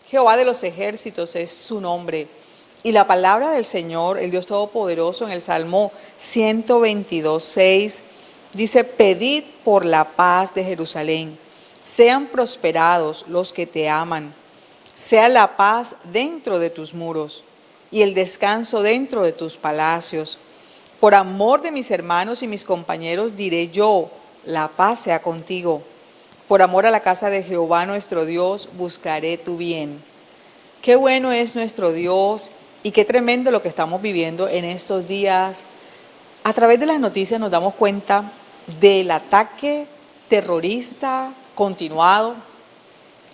Jehová de los ejércitos es su nombre. Y la palabra del Señor, el Dios Todopoderoso, en el Salmo 122:6, dice: pedid por la paz de Jerusalén, sean prosperados los que te aman, sea la paz dentro de tus muros y el descanso dentro de tus palacios. Por amor de mis hermanos y mis compañeros diré yo: la paz sea contigo. Por amor a la casa de Jehová nuestro Dios buscaré tu bien. Qué bueno es nuestro Dios y qué tremendo lo que estamos viviendo en estos días. A través de las noticias nos damos cuenta del ataque terrorista continuado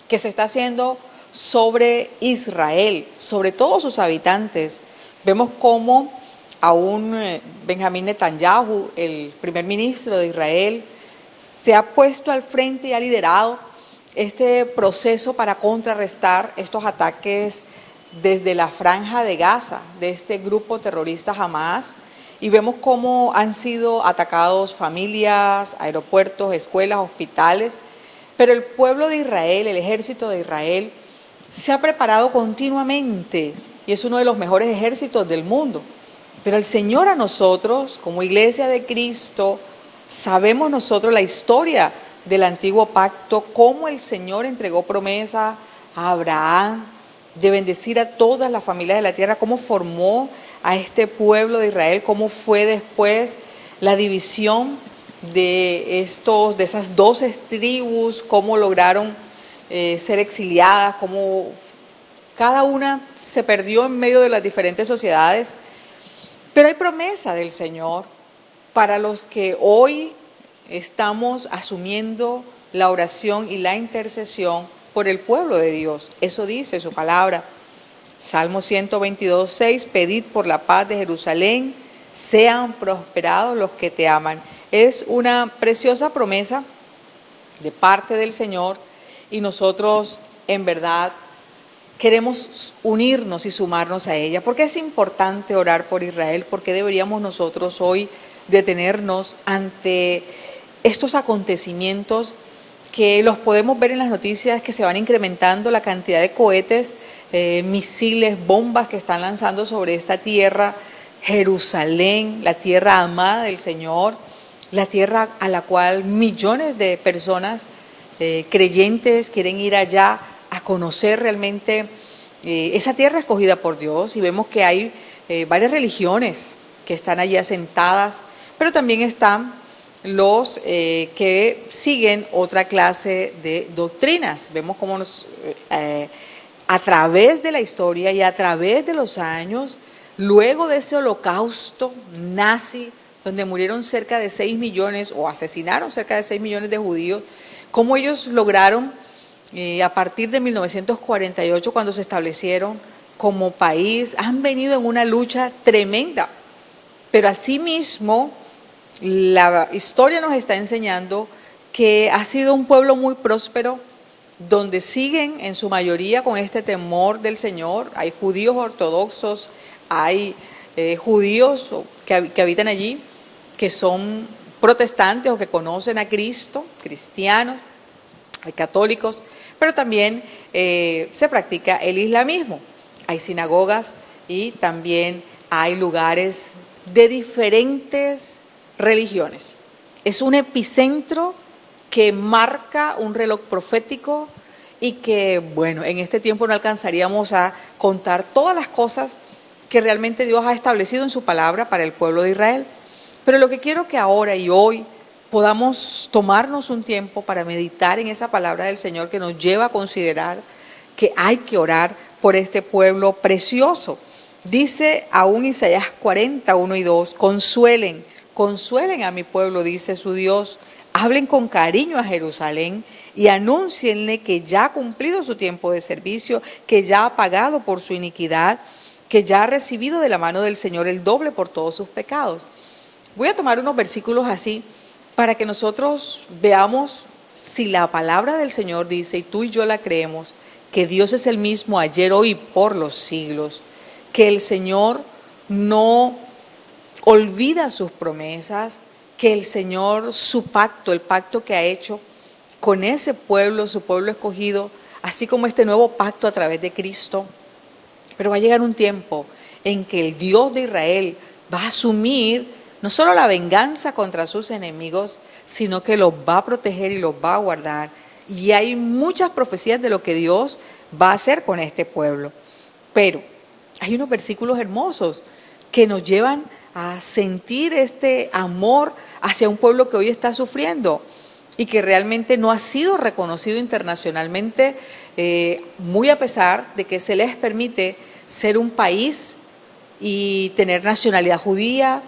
que se está haciendo sobre Israel, sobre todos sus habitantes. Vemos cómo aún Benjamín Netanyahu, el primer ministro de Israel, se ha puesto al frente y ha liderado este proceso para contrarrestar estos ataques desde la franja de Gaza, de este grupo terrorista Hamas, y vemos cómo han sido atacados familias, aeropuertos, escuelas, hospitales, pero el pueblo de Israel, el ejército de Israel, se ha preparado continuamente y es uno de los mejores ejércitos del mundo. Pero el Señor a nosotros, como iglesia de Cristo, sabemos nosotros la historia del antiguo pacto, cómo el Señor entregó promesa a Abraham de bendecir a todas las familias de la tierra, cómo formó a este pueblo de Israel, cómo fue después la división de esas 12 tribus, cómo lograron ser exiliadas, cómo cada una se perdió en medio de las diferentes sociedades. Pero hay promesa del Señor para los que hoy estamos asumiendo la oración y la intercesión por el pueblo de Dios. Eso dice su palabra. Salmo 122:6, pedid por la paz de Jerusalén, sean prosperados los que te aman. Es una preciosa promesa de parte del Señor y nosotros en verdad queremos unirnos y sumarnos a ella. ¿Por qué es importante orar por Israel? ¿Por qué deberíamos nosotros hoy detenernos ante estos acontecimientos que los podemos ver en las noticias, que se van incrementando la cantidad de cohetes, misiles, bombas que están lanzando sobre esta tierra, Jerusalén, la tierra amada del Señor, la tierra a la cual millones de personas creyentes quieren ir allá a conocer realmente esa tierra escogida por Dios? Y vemos que hay varias religiones que están allí asentadas, pero también están los que siguen otra clase de doctrinas. Vemos cómo a través de la historia y a través de los años, luego de ese holocausto nazi, donde murieron cerca de 6 millones o asesinaron cerca de 6 millones de judíos, cómo ellos lograron, a partir de 1948, cuando se establecieron como país, han venido en una lucha tremenda. Pero asimismo, la historia nos está enseñando que ha sido un pueblo muy próspero, donde siguen en su mayoría con este temor del Señor. Hay judíos ortodoxos, hay judíos que habitan allí, que son protestantes o que conocen a Cristo, cristianos, hay católicos, pero también se practica el islamismo. Hay sinagogas y también hay lugares de diferentes religiones. Es un epicentro que marca un reloj profético y que, bueno, en este tiempo no alcanzaríamos a contar todas las cosas que realmente Dios ha establecido en su palabra para el pueblo de Israel. Pero lo que quiero que ahora y hoy podamos tomarnos un tiempo para meditar en esa palabra del Señor que nos lleva a considerar que hay que orar por este pueblo precioso. Dice aún Isaías 40:1-2, consuelen a mi pueblo, dice su Dios, hablen con cariño a Jerusalén y anúncienle que ya ha cumplido su tiempo de servicio, que ya ha pagado por su iniquidad, que ya ha recibido de la mano del Señor el doble por todos sus pecados. Voy a tomar unos versículos así para que nosotros veamos si la palabra del Señor dice, y tú y yo la creemos, que Dios es el mismo ayer, hoy y por los siglos, que el Señor no olvida sus promesas, que el Señor, su pacto, el pacto que ha hecho con ese pueblo, su pueblo escogido, así como este nuevo pacto a través de Cristo. Pero va a llegar un tiempo en que el Dios de Israel va a asumir no solo la venganza contra sus enemigos, sino que los va a proteger y los va a guardar. Y hay muchas profecías de lo que Dios va a hacer con este pueblo. Pero hay unos versículos hermosos que nos llevan a sentir este amor hacia un pueblo que hoy está sufriendo y que realmente no ha sido reconocido internacionalmente, muy a pesar de que se les permite ser un país y tener nacionalidad judía,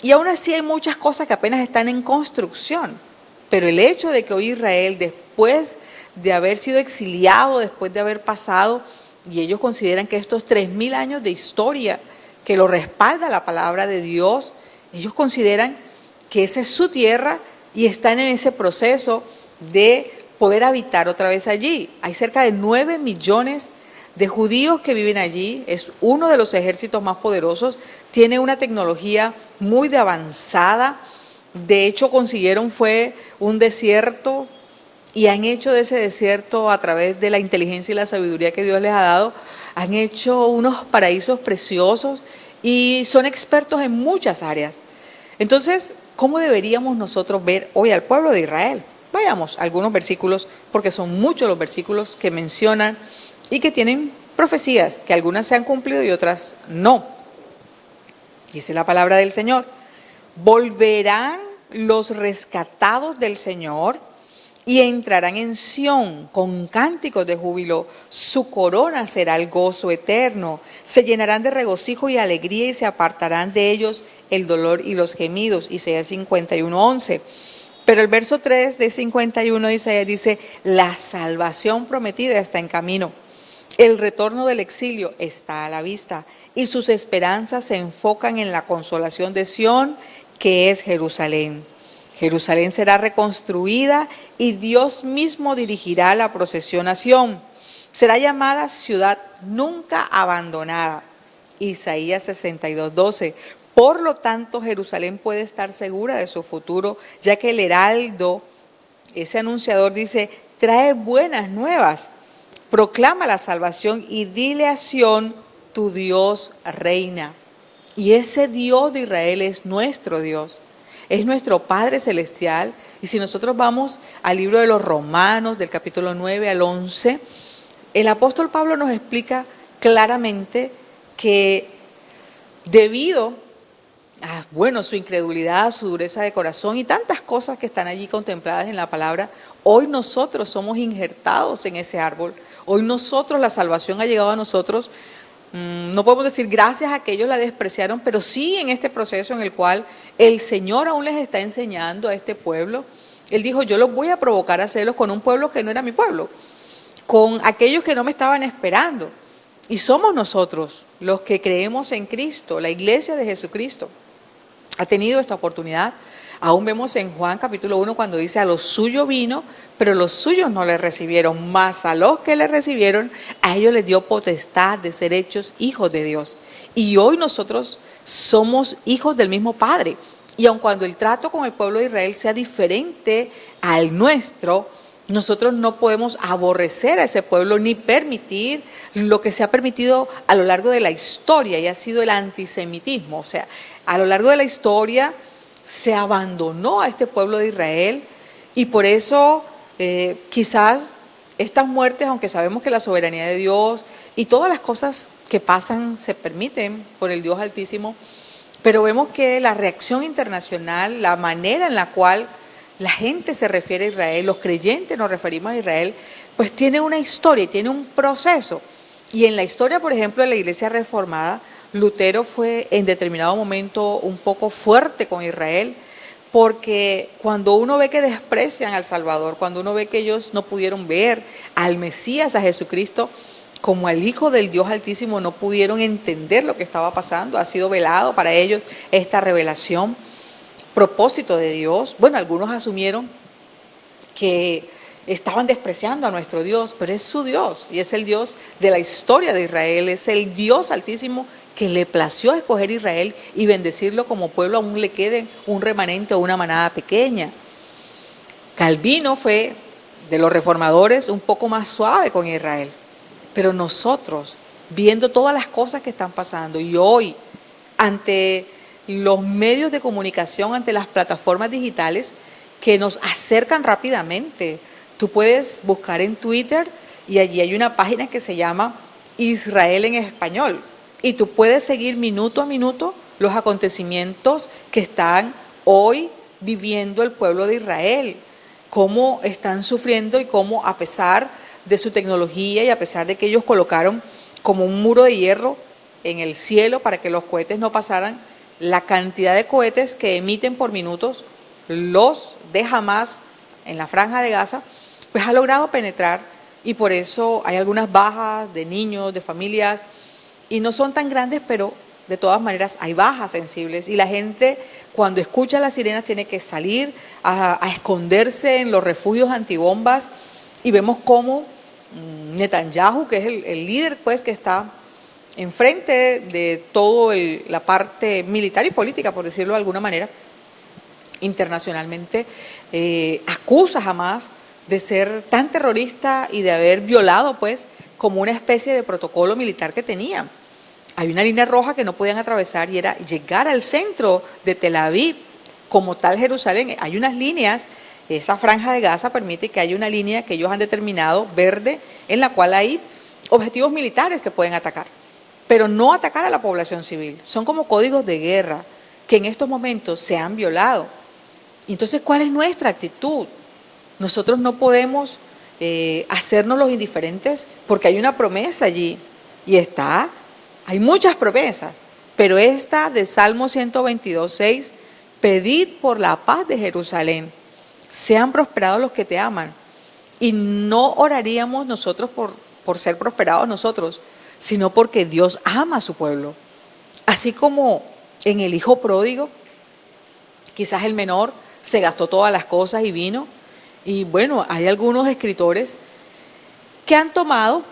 y aún así hay muchas cosas que apenas están en construcción. Pero el hecho de que hoy Israel, después de haber sido exiliado, después de haber pasado, y ellos consideran que estos 3000 años de historia que lo respalda la palabra de Dios, ellos consideran que esa es su tierra y están en ese proceso de poder habitar otra vez allí. Hay cerca de 9 millones de judíos que viven allí, es uno de los ejércitos más poderosos, tiene una tecnología muy avanzada, de hecho consiguieron fue un desierto y han hecho de ese desierto, a través de la inteligencia y la sabiduría que Dios les ha dado, han hecho unos paraísos preciosos y son expertos en muchas áreas. Entonces, ¿cómo deberíamos nosotros ver hoy al pueblo de Israel? Vayamos a algunos versículos, porque son muchos los versículos que mencionan y que tienen profecías, que algunas se han cumplido y otras no. Dice la palabra del Señor: volverán los rescatados del Señor y entrarán en Sión con cánticos de júbilo. Su corona será el gozo eterno. Se llenarán de regocijo y alegría y se apartarán de ellos el dolor y los gemidos. Isaías 51:11. Pero el verso 3 de 51 de Isaías dice: la salvación prometida está en camino. El retorno del exilio está a la vista y sus esperanzas se enfocan en la consolación de Sión, que es Jerusalén. Jerusalén será reconstruida y Dios mismo dirigirá la procesión a Sión. Será llamada ciudad nunca abandonada. Isaías 62:12. Por lo tanto, Jerusalén puede estar segura de su futuro, ya que el heraldo, ese anunciador, dice: trae buenas nuevas, proclama la salvación y dile a Sión: tu Dios reina. Y ese Dios de Israel es nuestro Dios. Es nuestro Padre Celestial. Y si nosotros vamos al libro de los Romanos, del capítulo 9 al 11, el apóstol Pablo nos explica claramente que debido a, su incredulidad, su dureza de corazón y tantas cosas que están allí contempladas en la palabra, hoy nosotros somos injertados en ese árbol. Hoy nosotros, la salvación ha llegado a nosotros. No podemos decir gracias a que ellos la despreciaron, pero sí en este proceso en el cual el Señor aún les está enseñando a este pueblo. Él dijo: yo los voy a provocar a hacerlos con un pueblo que no era mi pueblo, con aquellos que no me estaban esperando. Y somos nosotros los que creemos en Cristo, la iglesia de Jesucristo ha tenido esta oportunidad. Aún vemos en Juan capítulo 1 cuando dice: a los suyos vino, pero los suyos no le recibieron, mas a los que le recibieron, a ellos les dio potestad de ser hechos hijos de Dios. Y hoy nosotros somos hijos del mismo Padre. Y aun cuando el trato con el pueblo de Israel sea diferente al nuestro, nosotros no podemos aborrecer a ese pueblo ni permitir lo que se ha permitido a lo largo de la historia, y ha sido el antisemitismo. O sea, a lo largo de la historia se abandonó a este pueblo de Israel, y por eso quizás estas muertes, aunque sabemos que la soberanía de Dios y todas las cosas que pasan se permiten por el Dios Altísimo, pero vemos que la reacción internacional, la manera en la cual la gente se refiere a Israel, los creyentes nos referimos a Israel, pues tiene una historia, tiene un proceso. Y en la historia, por ejemplo, de la Iglesia Reformada, Lutero fue en determinado momento un poco fuerte con Israel, porque cuando uno ve que desprecian al Salvador, cuando uno ve que ellos no pudieron ver al Mesías, a Jesucristo, como al Hijo del Dios Altísimo, no pudieron entender lo que estaba pasando, ha sido velado para ellos esta revelación, propósito de Dios. Bueno, algunos asumieron que estaban despreciando a nuestro Dios, pero es su Dios y es el Dios de la historia de Israel, es el Dios Altísimo que le plació escoger Israel y bendecirlo como pueblo, aún le quede un remanente o una manada pequeña. Calvino fue de los reformadores un poco más suave con Israel. Pero nosotros, viendo todas las cosas que están pasando y hoy, ante los medios de comunicación, ante las plataformas digitales que nos acercan rápidamente. Tú puedes buscar en Twitter y allí hay una página que se llama Israel en Español. Y tú puedes seguir minuto a minuto los acontecimientos que están hoy viviendo el pueblo de Israel, cómo están sufriendo y cómo, a pesar de su tecnología y a pesar de que ellos colocaron como un muro de hierro en el cielo para que los cohetes no pasaran, la cantidad de cohetes que emiten por minutos los de Hamás en la franja de Gaza, pues ha logrado penetrar, y por eso hay algunas bajas de niños, de familias, y no son tan grandes, pero de todas maneras hay bajas sensibles, y la gente cuando escucha las sirenas tiene que salir a esconderse en los refugios antibombas, y vemos cómo Netanyahu, que es el líder pues que está enfrente de toda la parte militar y política, por decirlo de alguna manera, internacionalmente, acusa a Hamás de ser tan terrorista y de haber violado pues como una especie de protocolo militar que tenían. Hay una línea roja que no podían atravesar y era llegar al centro de Tel Aviv, como tal Jerusalén. Hay unas líneas, esa franja de Gaza permite que haya una línea que ellos han determinado, verde, en la cual hay objetivos militares que pueden atacar, pero no atacar a la población civil. Son como códigos de guerra que en estos momentos se han violado. Entonces, ¿cuál es nuestra actitud? Nosotros no podemos hacernos los indiferentes porque hay una promesa allí y hay muchas promesas, pero esta de Salmo 122:6, pedid por la paz de Jerusalén, sean prosperados los que te aman. Y no oraríamos nosotros por ser prosperados nosotros, sino porque Dios ama a su pueblo. Así como en el hijo pródigo, quizás el menor se gastó todas las cosas y vino. Y bueno, hay algunos escritores que han tomado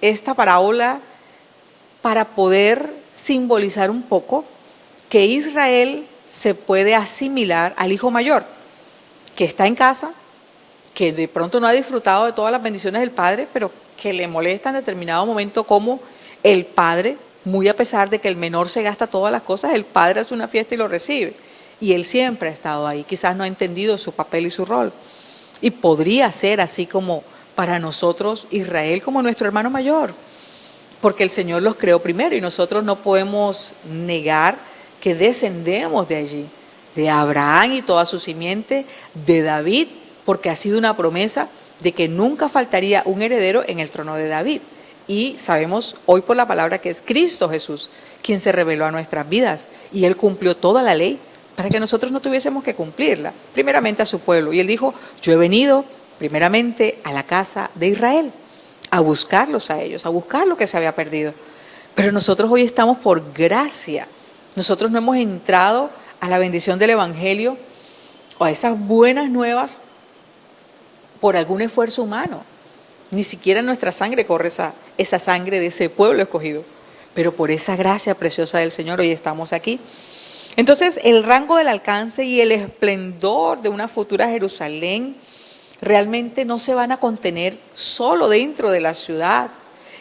esta parábola para poder simbolizar un poco que Israel se puede asimilar al hijo mayor, que está en casa, que de pronto no ha disfrutado de todas las bendiciones del padre, pero que le molesta en determinado momento como el padre, muy a pesar de que el menor se gasta todas las cosas, el padre hace una fiesta y lo recibe. Y él siempre ha estado ahí, quizás no ha entendido su papel y su rol. Y podría ser así como para nosotros Israel como nuestro hermano mayor, porque el Señor los creó primero y nosotros no podemos negar que descendemos de allí, de Abraham y toda su simiente, de David, porque ha sido una promesa de que nunca faltaría un heredero en el trono de David. Y sabemos hoy por la palabra que es Cristo Jesús quien se reveló a nuestras vidas y Él cumplió toda la ley para que nosotros no tuviésemos que cumplirla, primeramente a su pueblo. Y Él dijo, yo he venido primeramente a la casa de Israel, a buscarlos a ellos, a buscar lo que se había perdido. Pero nosotros hoy estamos por gracia. Nosotros no hemos entrado a la bendición del Evangelio o a esas buenas nuevas por algún esfuerzo humano. Ni siquiera nuestra sangre corre esa sangre de ese pueblo escogido. Pero por esa gracia preciosa del Señor hoy estamos aquí. Entonces, el rango del alcance y el esplendor de una futura Jerusalén realmente no se van a contener solo dentro de la ciudad.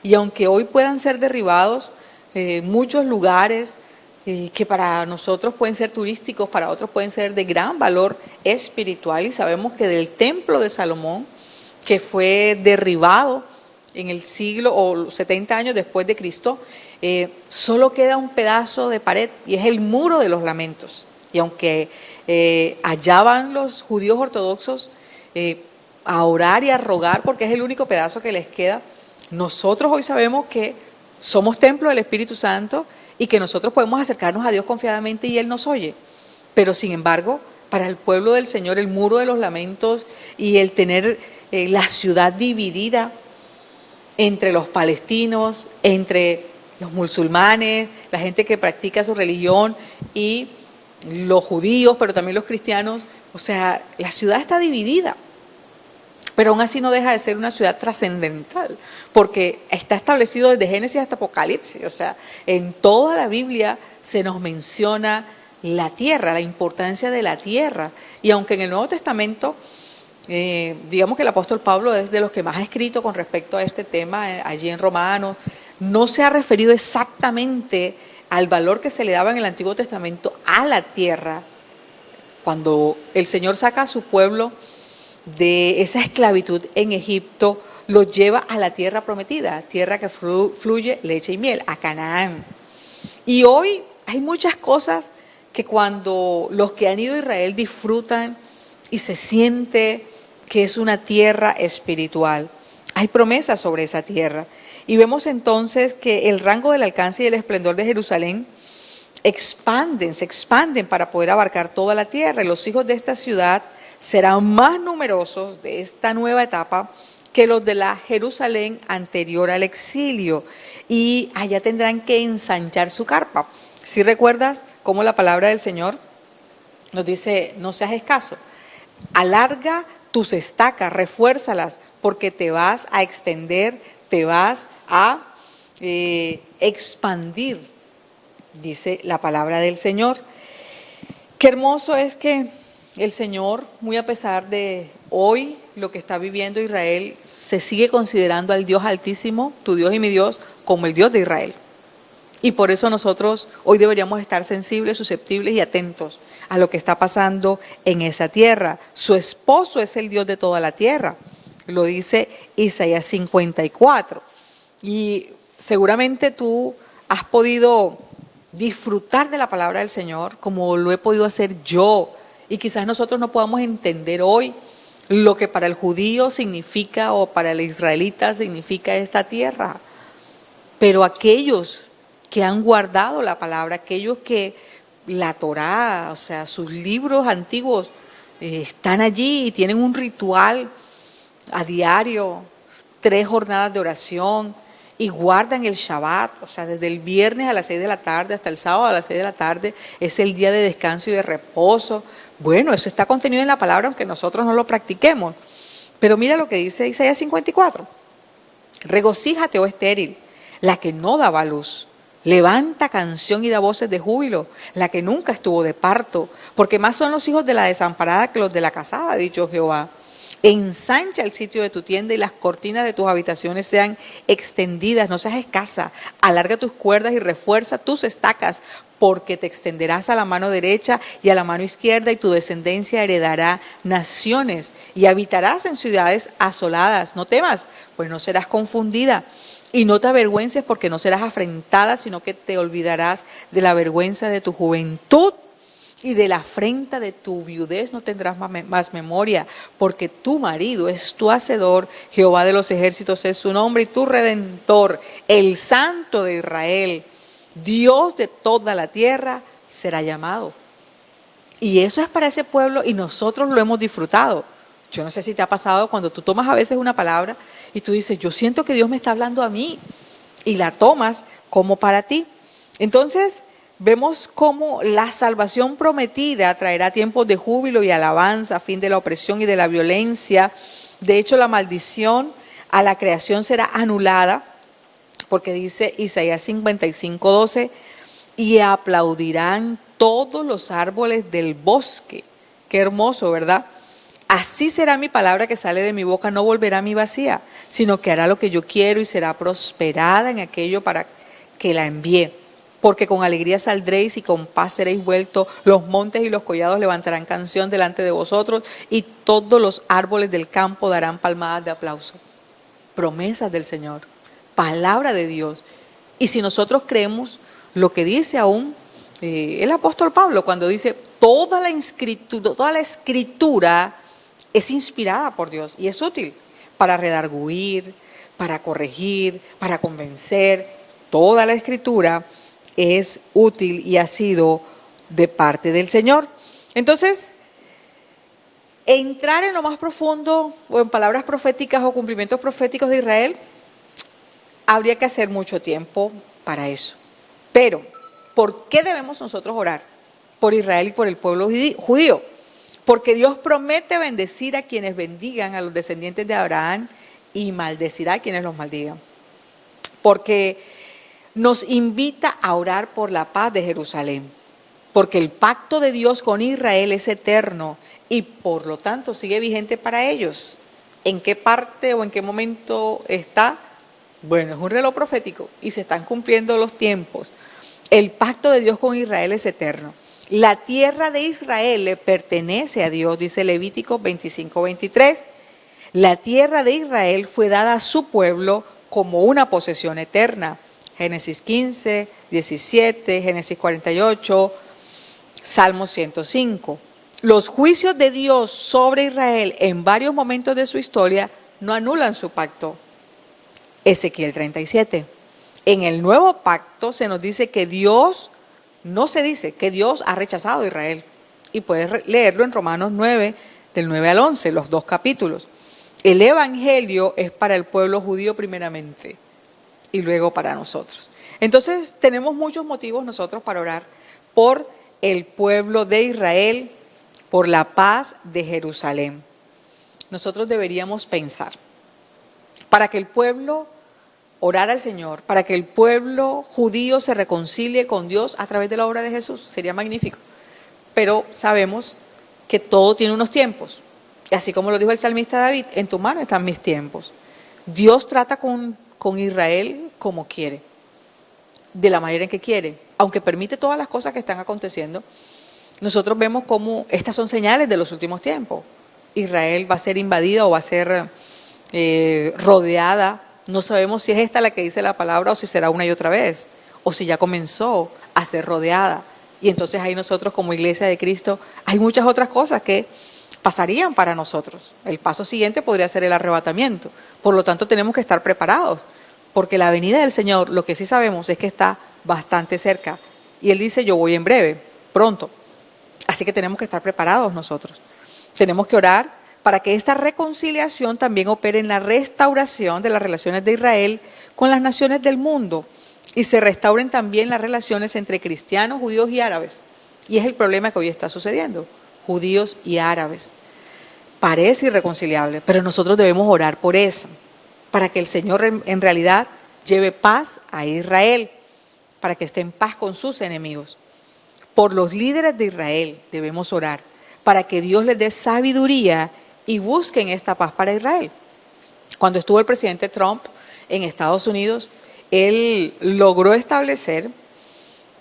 Y aunque hoy puedan ser derribados muchos lugares que para nosotros pueden ser turísticos, para otros pueden ser de gran valor espiritual, y sabemos que del templo de Salomón, que fue derribado en el siglo o 70 años después de Cristo, solo queda un pedazo de pared y es el muro de los lamentos. Y aunque allá van los judíos ortodoxos a orar y a rogar porque es el único pedazo que les queda, nosotros hoy sabemos que somos templo del Espíritu Santo y que nosotros podemos acercarnos a Dios confiadamente y Él nos oye. Pero sin embargo, para el pueblo del Señor, el muro de los lamentos y el tener la ciudad dividida entre los palestinos, entre los musulmanes, la gente que practica su religión y los judíos, pero también los cristianos, o sea, la ciudad está dividida. Pero aún así no deja de ser una ciudad trascendental, porque está establecido desde Génesis hasta Apocalipsis. O sea, en toda la Biblia se nos menciona la tierra, la importancia de la tierra. Y aunque en el Nuevo Testamento Digamos que el apóstol Pablo es de los que más ha escrito con respecto a este tema, allí en Romanos. No se ha referido exactamente al valor que se le daba en el Antiguo Testamento a la tierra, cuando el Señor saca a su pueblo de esa esclavitud en Egipto, lo lleva a la tierra prometida, tierra que fluye leche y miel, a Canaán. Y hoy hay muchas cosas que cuando los que han ido a Israel disfrutan y se siente que es una tierra espiritual. Hay promesas sobre esa tierra. Y vemos entonces que el rango del alcance y el esplendor de Jerusalén se expanden para poder abarcar toda la tierra. Y los hijos de esta ciudad serán más numerosos de esta nueva etapa que los de la Jerusalén anterior al exilio. Y allá tendrán que ensanchar su carpa. Si recuerdas cómo la palabra del Señor nos dice, no seas escaso, alarga tus estacas, refuérzalas, porque te vas a extender, te vas a expandir, dice la palabra del Señor. Qué hermoso es que el Señor, muy a pesar de hoy lo que está viviendo Israel, se sigue considerando al Dios Altísimo, tu Dios y mi Dios, como el Dios de Israel. Y por eso nosotros hoy deberíamos estar sensibles, susceptibles y atentos a lo que está pasando en esa tierra. Su esposo es el Dios de toda la tierra, lo dice Isaías 54. Y seguramente tú has podido disfrutar de la palabra del Señor como lo he podido hacer yo. Y quizás nosotros no podamos entender hoy lo que para el judío significa o para el israelita significa esta tierra. Pero aquellos que han guardado la palabra, aquellos que la Torá, o sea, sus libros antiguos están allí y tienen un ritual a diario, 3 jornadas de oración y guardan el Shabbat, o sea, desde el viernes a las 6 de la tarde hasta el sábado a las 6 de la tarde es el día de descanso y de reposo. Bueno, eso está contenido en la palabra aunque nosotros no lo practiquemos. Pero mira lo que dice Isaías 54. Regocíjate, oh estéril, la que no daba luz. Levanta canción y da voces de júbilo, la que nunca estuvo de parto, porque más son los hijos de la desamparada que los de la casada, ha dicho Jehová. Ensancha el sitio de tu tienda y las cortinas de tus habitaciones sean extendidas, no seas escasa. Alarga tus cuerdas y refuerza tus estacas, porque te extenderás a la mano derecha y a la mano izquierda, y tu descendencia heredará naciones y habitarás en ciudades asoladas. No temas, pues no serás confundida. Y no te avergüences, porque no serás afrentada, sino que te olvidarás de la vergüenza de tu juventud, y de la afrenta de tu viudez no tendrás más memoria, porque tu marido es tu hacedor, Jehová de los ejércitos es su nombre, y tu redentor, el Santo de Israel, Dios de toda la tierra, será llamado. Y eso es para ese pueblo y nosotros lo hemos disfrutado. Yo no sé si te ha pasado cuando tú tomas a veces una palabra y tú dices, yo siento que Dios me está hablando a mí, y la tomas como para ti. Entonces, vemos cómo la salvación prometida traerá tiempos de júbilo y alabanza, fin de la opresión y de la violencia. De hecho, la maldición a la creación será anulada, porque dice Isaías 55:12, y aplaudirán todos los árboles del bosque. Qué hermoso, ¿verdad? Así será mi palabra que sale de mi boca, no volverá a mí vacía, sino que hará lo que yo quiero y será prosperada en aquello para que la envíe. Porque con alegría saldréis y con paz seréis vueltos, los montes y los collados levantarán canción delante de vosotros, y todos los árboles del campo darán palmadas de aplauso. Promesas del Señor, palabra de Dios. Y si nosotros creemos lo que dice aún el apóstol Pablo, cuando dice toda la escritura es inspirada por Dios y es útil para redarguir, para corregir, para convencer. Toda la escritura es útil y ha sido de parte del Señor. Entonces, entrar en lo más profundo o en palabras proféticas o cumplimientos proféticos de Israel, habría que hacer mucho tiempo para eso. Pero, ¿por qué debemos nosotros orar por Israel y por el pueblo judío? Porque Dios promete bendecir a quienes bendigan a los descendientes de Abraham y maldecirá a quienes los maldigan. Porque nos invita a orar por la paz de Jerusalén. porque el pacto de Dios con Israel es eterno y por lo tanto sigue vigente para ellos. ¿En qué parte o en qué momento está? Bueno, es un reloj profético y se están cumpliendo los tiempos. El pacto de Dios con Israel es eterno. La tierra de Israel le pertenece a Dios, dice Levítico 25:23. La tierra de Israel fue dada a su pueblo como una posesión eterna. Génesis 15, 17, Génesis 48, Salmo 105. Los juicios de Dios sobre Israel en varios momentos de su historia no anulan su pacto. Ezequiel 37. En el nuevo pacto se nos dice que Dios, no se dice que Dios ha rechazado a Israel. Y puedes leerlo en Romanos 9, del 9 al 11, los 2 capítulos. El evangelio es para el pueblo judío primeramente y luego para nosotros. Entonces tenemos muchos motivos nosotros para orar por el pueblo de Israel, por la paz de Jerusalén. Nosotros deberíamos pensar, para que el pueblo orara al Señor, para que el pueblo judío se reconcilie con Dios a través de la obra de Jesús, sería magnífico. Pero sabemos que todo tiene unos tiempos. Y así como lo dijo el salmista David, en tu mano están mis tiempos. Dios trata con Israel como quiere, de la manera en que quiere, aunque permite todas las cosas que están aconteciendo. Nosotros vemos cómo estas son señales de los últimos tiempos. Israel va a ser invadida o va a ser rodeada. No sabemos si es esta la que dice la palabra o si será una y otra vez, o si ya comenzó a ser rodeada. Y entonces ahí nosotros como Iglesia de Cristo, hay muchas otras cosas que pasarían para nosotros. El paso siguiente podría ser el arrebatamiento. Por lo tanto, tenemos que estar preparados, porque la venida del Señor, lo que sí sabemos es que está bastante cerca. Y Él dice, yo voy en breve, pronto. Así que tenemos que estar preparados nosotros. Tenemos que orar para que esta reconciliación también opere en la restauración de las relaciones de Israel con las naciones del mundo y se restauren también las relaciones entre cristianos, judíos y árabes. Y es el problema que hoy está sucediendo. Judíos y árabes. Parece irreconciliable, pero nosotros debemos orar por eso, para que el Señor en realidad lleve paz a Israel, para que esté en paz con sus enemigos. Por los líderes de Israel debemos orar, para que Dios les dé sabiduría y busquen esta paz para Israel. Cuando estuvo el presidente Trump en Estados Unidos, él logró establecer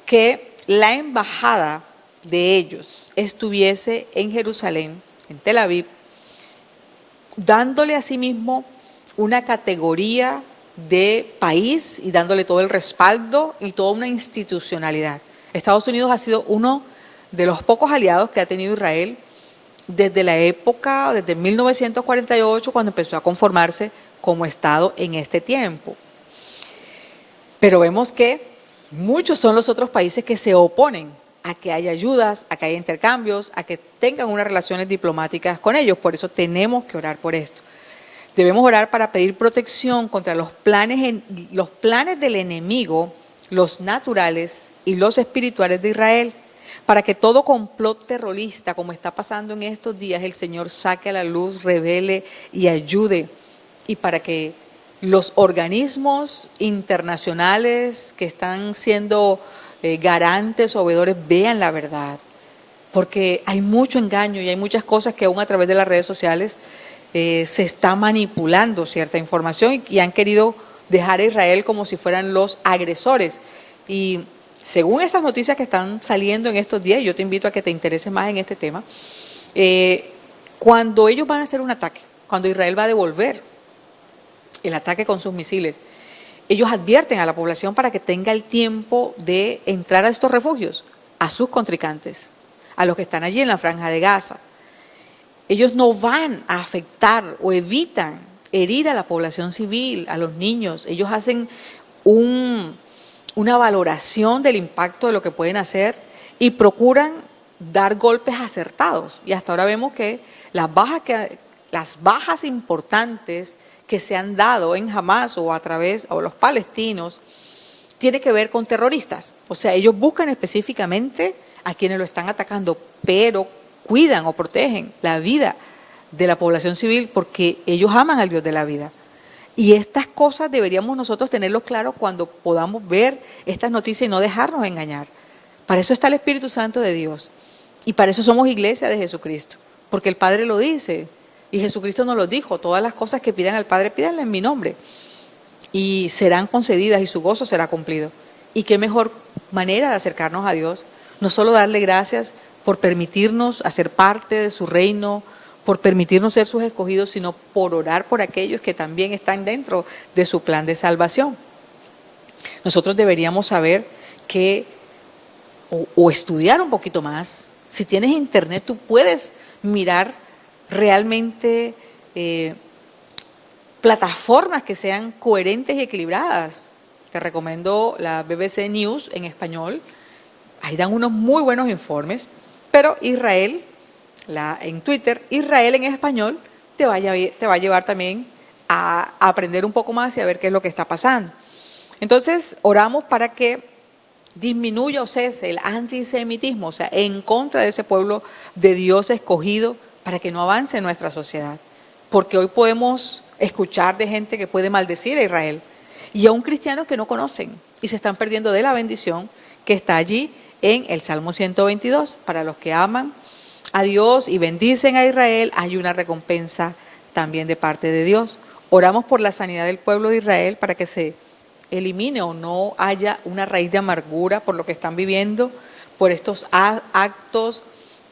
que la embajada de ellos estuviese en Jerusalén, en Tel Aviv, dándole a sí mismo una categoría de país y dándole todo el respaldo y toda una institucionalidad. Estados Unidos ha sido uno de los pocos aliados que ha tenido Israel desde la época, desde 1948, cuando empezó a conformarse como Estado en este tiempo. Pero vemos que muchos son los otros países que se oponen a que haya ayudas, a que haya intercambios, a que tengan unas relaciones diplomáticas con ellos. Por eso tenemos que orar por esto. Debemos orar para pedir protección contra los planes del enemigo, los naturales y los espirituales de Israel, para que todo complot terrorista, como está pasando en estos días, el Señor saque a la luz, revele y ayude, y para que los organismos internacionales que están siendo garantes o veedores vean la verdad, porque hay mucho engaño y hay muchas cosas que aún a través de las redes sociales se está manipulando cierta información y han querido dejar a Israel como si fueran los agresores. Y según esas noticias que están saliendo en estos días, yo te invito a que te intereses más en este tema, cuando ellos van a hacer un ataque, cuando Israel va a devolver el ataque con sus misiles, ellos advierten a la población para que tenga el tiempo de entrar a estos refugios, a sus contrincantes, a los que están allí en la Franja de Gaza. Ellos no van a afectar o evitan herir a la población civil, a los niños. Ellos hacen una valoración del impacto de lo que pueden hacer y procuran dar golpes acertados. Y hasta ahora vemos que las bajas importantes que se han dado en Hamas o los palestinos, tiene que ver con terroristas. O sea, ellos buscan específicamente a quienes lo están atacando, pero cuidan o protegen la vida de la población civil porque ellos aman al Dios de la vida. Y estas cosas deberíamos nosotros tenerlos claros cuando podamos ver estas noticias y no dejarnos engañar. Para eso está el Espíritu Santo de Dios. Y para eso somos iglesia de Jesucristo. Porque el Padre lo dice. Y Jesucristo nos lo dijo. Todas las cosas que pidan al Padre, pídanle en mi nombre. Y serán concedidas y su gozo será cumplido. Y qué mejor manera de acercarnos a Dios. No solo darle gracias por permitirnos hacer parte de su reino, por permitirnos ser sus escogidos, sino por orar por aquellos que también están dentro de su plan de salvación. Nosotros deberíamos saber que, o estudiar un poquito más. Si tienes internet, tú puedes mirar realmente plataformas que sean coherentes y equilibradas. Te recomiendo la BBC News en español. Ahí dan unos muy buenos informes. Pero Israel, en Twitter, Israel en español, te va a llevar también a aprender un poco más y a ver qué es lo que está pasando. Entonces, oramos para que disminuya o cese el antisemitismo, o sea, en contra de ese pueblo de Dios escogido, para que no avance en nuestra sociedad. Porque hoy podemos escuchar de gente que puede maldecir a Israel y aún cristianos que no conocen y se están perdiendo de la bendición que está allí en el Salmo 122. Para los que aman a Dios y bendicen a Israel, hay una recompensa también de parte de Dios. Oramos por la sanidad del pueblo de Israel para que se elimine o no haya una raíz de amargura por lo que están viviendo, por estos actos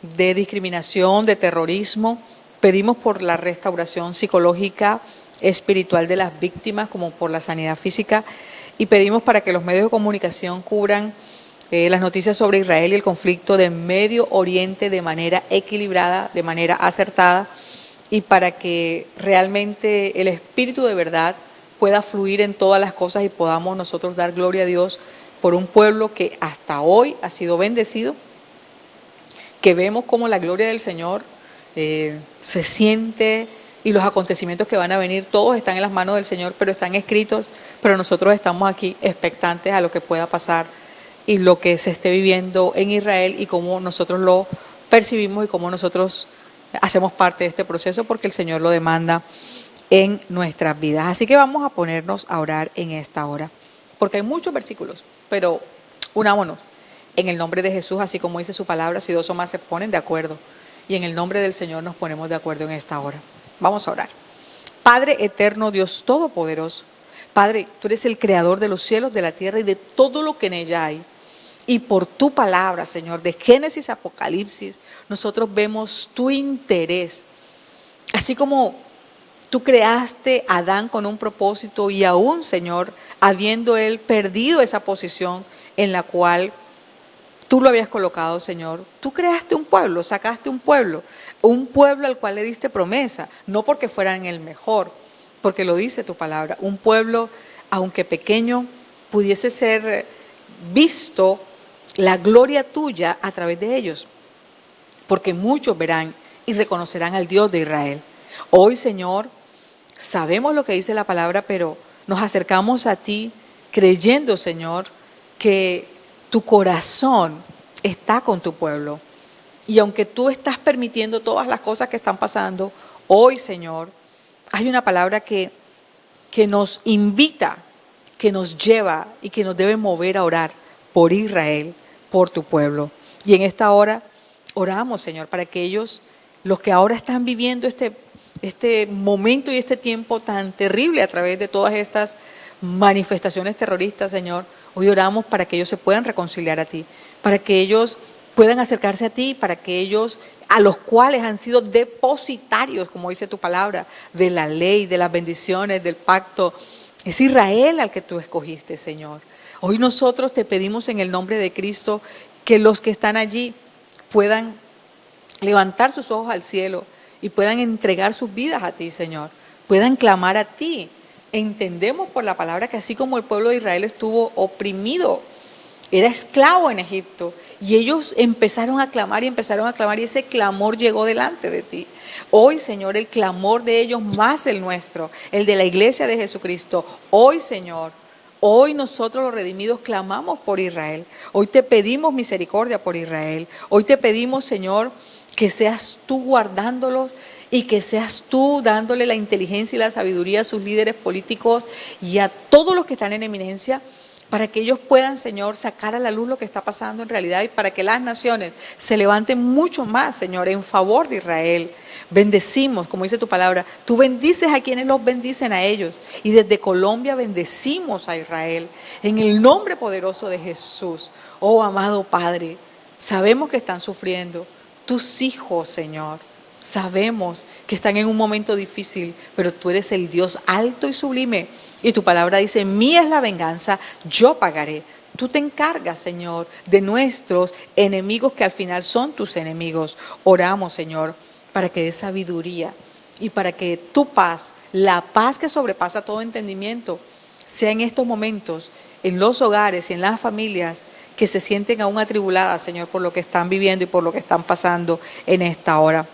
de discriminación, de terrorismo. Pedimos por la restauración psicológica, espiritual de las víctimas, como por la sanidad física, y pedimos para que los medios de comunicación cubran las noticias sobre Israel y el conflicto de Medio Oriente de manera equilibrada, de manera acertada, y para que realmente el espíritu de verdad pueda fluir en todas las cosas y podamos nosotros dar gloria a Dios por un pueblo que hasta hoy ha sido bendecido, que vemos como la gloria del Señor se siente, y los acontecimientos que van a venir, todos están en las manos del Señor, pero están escritos, pero nosotros estamos aquí expectantes a lo que pueda pasar y lo que se esté viviendo en Israel y cómo nosotros lo percibimos y cómo nosotros hacemos parte de este proceso, porque el Señor lo demanda en nuestras vidas. Así que vamos a ponernos a orar en esta hora, porque hay muchos versículos, pero unámonos en el nombre de Jesús, así como dice su palabra, si dos o más se ponen de acuerdo, y en el nombre del Señor nos ponemos de acuerdo en esta hora. Vamos a orar. Padre eterno, Dios todopoderoso, Padre, tú eres el creador de los cielos, de la tierra y de todo lo que en ella hay. Y por tu palabra, Señor, de Génesis a Apocalipsis, nosotros vemos tu interés. Así como tú creaste a Adán con un propósito y aún, Señor, habiendo él perdido esa posición en la cual tú lo habías colocado, Señor, tú creaste un pueblo, sacaste un pueblo al cual le diste promesa, no porque fueran el mejor, porque lo dice tu palabra, un pueblo, aunque pequeño, pudiese ser visto la gloria tuya a través de ellos, porque muchos verán y reconocerán al Dios de Israel. Hoy, Señor, sabemos lo que dice la palabra, pero nos acercamos a ti creyendo, Señor, que tu corazón está con tu pueblo. Y aunque tú estás permitiendo todas las cosas que están pasando, hoy, Señor, hay una palabra que nos invita, que nos lleva y que nos debe mover a orar por Israel, por tu pueblo. Y en esta hora oramos, Señor, para que ellos, los que ahora están viviendo este momento y este tiempo tan terrible a través de todas estas manifestaciones terroristas, Señor, hoy oramos para que ellos se puedan reconciliar a ti, para que ellos puedan acercarse a ti, para que ellos, a los cuales han sido depositarios, como dice tu palabra, de la ley, de las bendiciones, del pacto. Es Israel al que tú escogiste, Señor. Hoy nosotros te pedimos en el nombre de Cristo que los que están allí puedan levantar sus ojos al cielo y puedan entregar sus vidas a ti, Señor. Puedan clamar a ti. Entendemos por la palabra que así como el pueblo de Israel estuvo oprimido, era esclavo en Egipto, y ellos empezaron a clamar y ese clamor llegó delante de ti. Hoy, Señor, el clamor de ellos más el nuestro, el de la iglesia de Jesucristo. Hoy, Señor, hoy nosotros los redimidos clamamos por Israel. Hoy te pedimos misericordia por Israel. Hoy te pedimos, Señor, que seas tú guardándolos y que seas tú dándole la inteligencia y la sabiduría a sus líderes políticos y a todos los que están en eminencia para que ellos puedan, Señor, sacar a la luz lo que está pasando en realidad y para que las naciones se levanten mucho más, Señor, en favor de Israel. Bendecimos, como dice tu palabra, tú bendices a quienes los bendicen a ellos. Y desde Colombia bendecimos a Israel en el nombre poderoso de Jesús. Oh, amado Padre, sabemos que están sufriendo tus hijos, Señor. Sabemos que están en un momento difícil, pero tú eres el Dios alto y sublime. Y tu palabra dice, mía es la venganza, yo pagaré. Tú te encargas, Señor, de nuestros enemigos que al final son tus enemigos. Oramos, Señor, para que dé sabiduría y para que tu paz, la paz que sobrepasa todo entendimiento, sea en estos momentos, en los hogares y en las familias que se sienten aún atribuladas, Señor, por lo que están viviendo y por lo que están pasando en esta hora.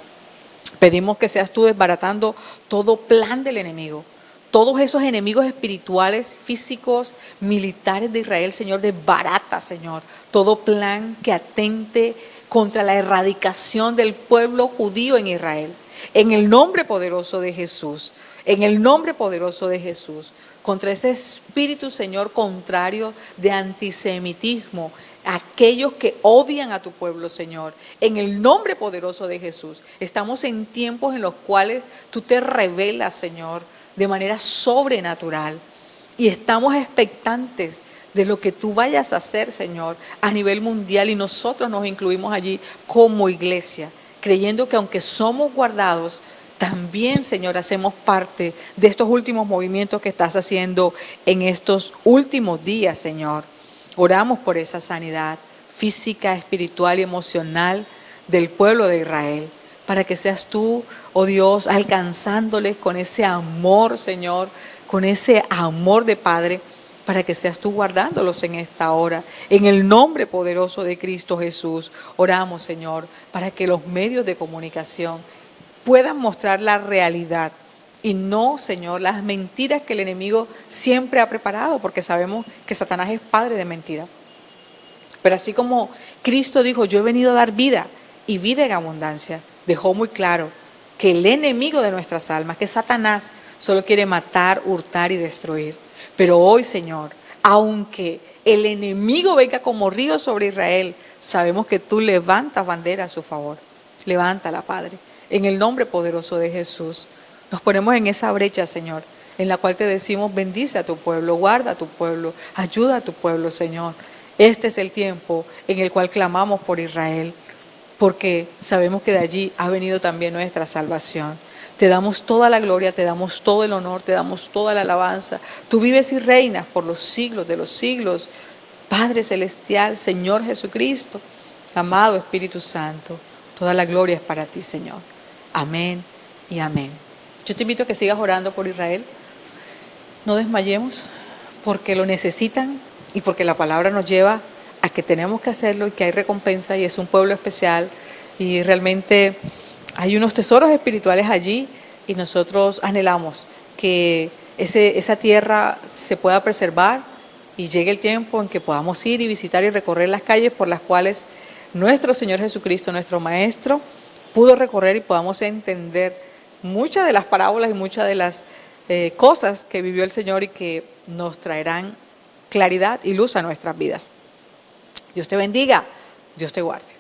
Pedimos que seas tú desbaratando todo plan del enemigo. Todos esos enemigos espirituales, físicos, militares de Israel, Señor, desbarata, Señor, todo plan que atente contra la erradicación del pueblo judío en Israel. En el nombre poderoso de Jesús, en el nombre poderoso de Jesús, contra ese espíritu, Señor, contrario de antisemitismo, aquellos que odian a tu pueblo, Señor, en el nombre poderoso de Jesús. Estamos en tiempos en los cuales tú te revelas, Señor, de manera sobrenatural. Y estamos expectantes de lo que tú vayas a hacer, Señor, a nivel mundial. Y nosotros nos incluimos allí como iglesia, creyendo que aunque somos guardados, también, Señor, hacemos parte de estos últimos movimientos que estás haciendo en estos últimos días, Señor. Oramos por esa sanidad física, espiritual y emocional del pueblo de Israel, para que seas tú, oh Dios, alcanzándoles con ese amor, Señor, con ese amor de Padre, para que seas tú guardándolos en esta hora. En el nombre poderoso de Cristo Jesús, oramos, Señor, para que los medios de comunicación puedan mostrar la realidad y no, Señor, las mentiras que el enemigo siempre ha preparado, porque sabemos que Satanás es padre de mentira. Pero así como Cristo dijo, yo he venido a dar vida y vida en abundancia, dejó muy claro que el enemigo de nuestras almas, que Satanás, solo quiere matar, hurtar y destruir. Pero hoy, Señor, aunque el enemigo venga como río sobre Israel, sabemos que tú levantas bandera a su favor. Levántala, Padre, en el nombre poderoso de Jesús. Nos ponemos en esa brecha, Señor, en la cual te decimos, bendice a tu pueblo, guarda a tu pueblo, ayuda a tu pueblo, Señor. Este es el tiempo en el cual clamamos por Israel, porque sabemos que de allí ha venido también nuestra salvación. Te damos toda la gloria, te damos todo el honor, te damos toda la alabanza. Tú vives y reinas por los siglos de los siglos. Padre Celestial, Señor Jesucristo, amado Espíritu Santo, toda la gloria es para ti, Señor. Amén y amén. Yo te invito a que sigas orando por Israel. No desmayemos, porque lo necesitan y porque la palabra nos lleva a que tenemos que hacerlo y que hay recompensa y es un pueblo especial y realmente hay unos tesoros espirituales allí y nosotros anhelamos que esa tierra se pueda preservar y llegue el tiempo en que podamos ir y visitar y recorrer las calles por las cuales nuestro Señor Jesucristo, nuestro Maestro, pudo recorrer y podamos entender muchas de las parábolas y muchas de las cosas que vivió el Señor y que nos traerán claridad y luz a nuestras vidas. Dios te bendiga, Dios te guarde.